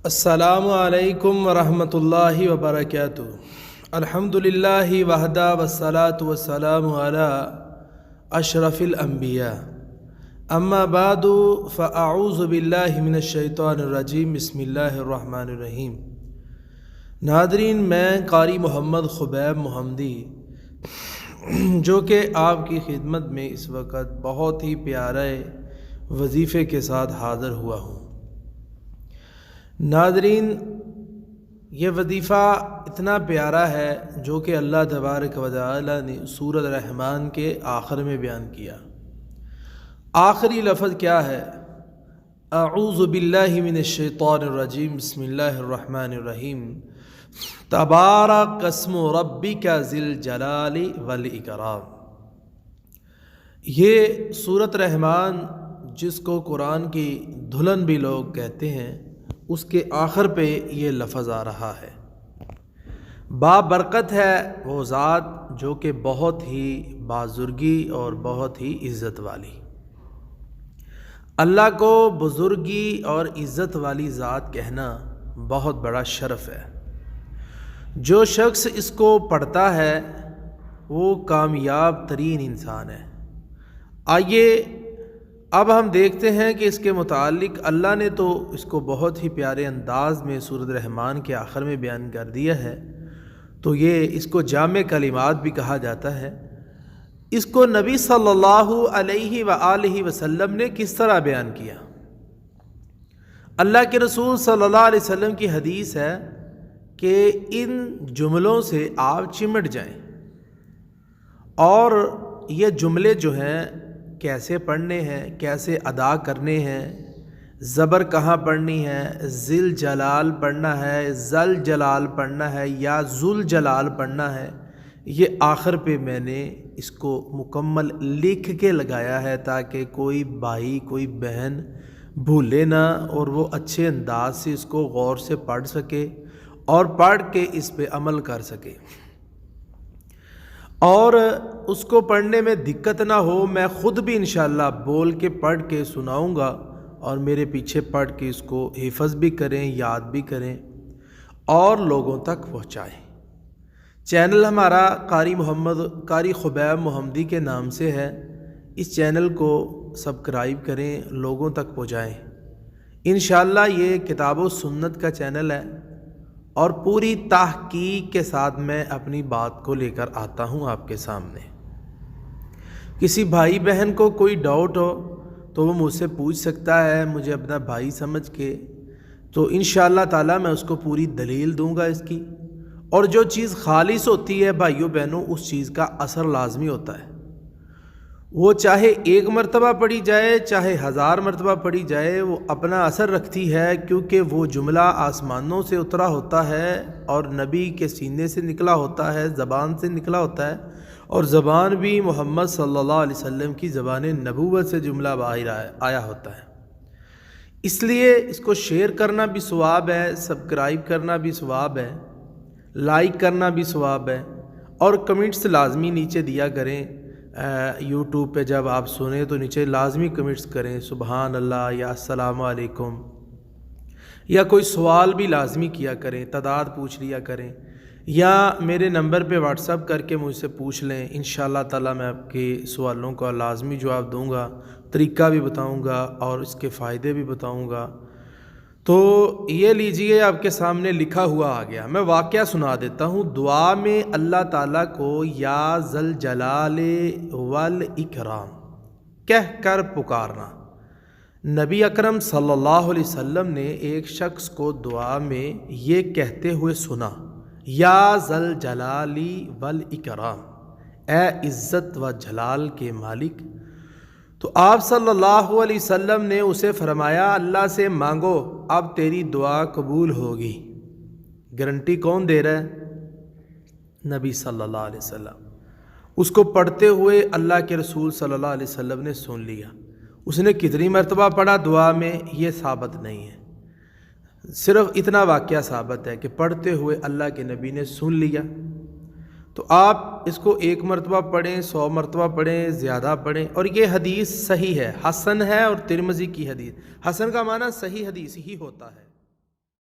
السلام علیکم ورحمۃ اللہ وبرکاتہ۔ الحمدللہ وحدہ والصلاة والسلام علی اشرف الانبیاء، اما بعد فاعوذ باللہ من الشیطان الرجیم، بسم اللہ الرحمن الرحیم۔ ناظرین، میں قاری محمد خبیب محمدی جو کہ آپ کی خدمت میں اس وقت بہت ہی پیارے وظیفے کے ساتھ حاضر ہوا ہوں۔ ناظرین، یہ وظیفہ اتنا پیارا ہے جو کہ اللہ تبارک و تعالی نے سورۃ الرحمن کے آخر میں بیان کیا۔ آخری لفظ کیا ہے؟ اعوذ باللہ من الشیطان الرجیم، بسم اللہ الرحمن الرحیم۔ تبارک اسم ربک ذی الجلال والاکرام۔ یہ سورۃ الرحمن، جس کو قرآن کی دلہن بھی لوگ کہتے ہیں، اس کے آخر پہ یہ لفظ آ رہا ہے۔ بابرکت ہے وہ ذات جو کہ بہت ہی بازرگی اور بہت ہی عزت والی۔ اللہ کو بزرگی اور عزت والی ذات کہنا بہت بڑا شرف ہے۔ جو شخص اس کو پڑھتا ہے وہ کامیاب ترین انسان ہے۔ آئیے اب ہم دیکھتے ہیں کہ اس کے متعلق اللہ نے تو اس کو بہت ہی پیارے انداز میں سورۃ الرحمن کے آخر میں بیان کر دیا ہے، تو یہ اس کو جامع کلمات بھی کہا جاتا ہے۔ اس کو نبی صلی اللہ علیہ وآلہ وسلم نے کس طرح بیان کیا؟ اللہ کے رسول صلی اللہ علیہ وسلم کی حدیث ہے کہ ان جملوں سے آپ چمٹ جائیں، اور یہ جملے جو ہیں کیسے پڑھنے ہیں، کیسے ادا کرنے ہیں، زبر کہاں پڑھنی ہے، ذل جلال پڑھنا ہے، ذل جلال پڑھنا ہے یا ذل جلال پڑھنا ہے، یہ آخر پہ میں نے اس کو مکمل لکھ کے لگایا ہے تاکہ کوئی بھائی کوئی بہن بھولے نہ، اور وہ اچھے انداز سے اس کو غور سے پڑھ سکے اور پڑھ کے اس پہ عمل کر سکے، اور اس کو پڑھنے میں دقت نہ ہو۔ میں خود بھی انشاءاللہ بول کے پڑھ کے سناؤں گا، اور میرے پیچھے پڑھ کے اس کو حفظ بھی کریں، یاد بھی کریں اور لوگوں تک پہنچائیں۔ چینل ہمارا قاری خبیب محمدی کے نام سے ہے۔ اس چینل کو سبسکرائب کریں، لوگوں تک پہنچائیں۔ انشاءاللہ یہ کتاب و سنت کا چینل ہے، اور پوری تحقیق کے ساتھ میں اپنی بات کو لے کر آتا ہوں آپ کے سامنے۔ کسی بھائی بہن کو کوئی ڈاؤٹ ہو تو وہ مجھ سے پوچھ سکتا ہے، مجھے اپنا بھائی سمجھ کے، تو انشاءاللہ تعالی میں اس کو پوری دلیل دوں گا اس کی۔ اور جو چیز خالص ہوتی ہے بھائیوں بہنوں، اس چیز کا اثر لازمی ہوتا ہے، وہ چاہے ایک مرتبہ پڑھی جائے چاہے 1000 مرتبہ پڑھی جائے، وہ اپنا اثر رکھتی ہے، کیونکہ وہ جملہ آسمانوں سے اترا ہوتا ہے اور نبی کے سینے سے نکلا ہوتا ہے، زبان سے نکلا ہوتا ہے، اور زبان بھی محمد صلی اللہ علیہ وسلم کی زبان نبوت سے جملہ باہر آیا ہوتا ہے۔ اس لیے اس کو شیئر کرنا بھی ثواب ہے، سبسکرائب کرنا بھی ثواب ہے، لائک کرنا بھی ثواب ہے، اور کمنٹس لازمی نیچے دیا کریں۔ یوٹیوب پہ جب آپ سنیں تو نیچے لازمی کمنٹس کریں، سبحان اللہ یا السلام علیکم، یا کوئی سوال بھی لازمی کیا کریں، تعداد پوچھ لیا کریں، یا میرے نمبر پہ واٹس ایپ کر کے مجھ سے پوچھ لیں۔ انشاءاللہ تعالی میں آپ کے سوالوں کا لازمی جواب دوں گا، طریقہ بھی بتاؤں گا اور اس کے فائدے بھی بتاؤں گا۔ تو یہ لیجئے، آپ کے سامنے لکھا ہوا آ گیا، میں واقعہ سنا دیتا ہوں۔ دعا میں اللہ تعالیٰ کو یا ذل جلال والاکرام کہہ کر پکارنا۔ نبی اکرم صلی اللہ علیہ وسلم نے ایک شخص کو دعا میں یہ کہتے ہوئے سنا، یا ذل جلال والاکرام، اے عزت و جلال کے مالک۔ تو آپ صلی اللہ علیہ وسلم نے اسے فرمایا، اللہ سے مانگو، اب تیری دعا قبول ہوگی۔ گارنٹی کون دے رہا ہے؟ نبی صلی اللہ علیہ وسلم۔ اس کو پڑھتے ہوئے اللہ کے رسول صلی اللہ علیہ وسلم نے سن لیا۔ اس نے کتنی مرتبہ پڑھا دعا میں یہ ثابت نہیں ہے، صرف اتنا واقعہ ثابت ہے کہ پڑھتے ہوئے اللہ کے نبی نے سن لیا۔ تو آپ اس کو 1 مرتبہ پڑھیں، 100 مرتبہ پڑھیں، زیادہ پڑھیں، اور یہ حدیث صحیح ہے، حسن ہے، اور ترمذی کی حدیث۔ حسن کا معنی صحیح حدیث ہی ہوتا ہے۔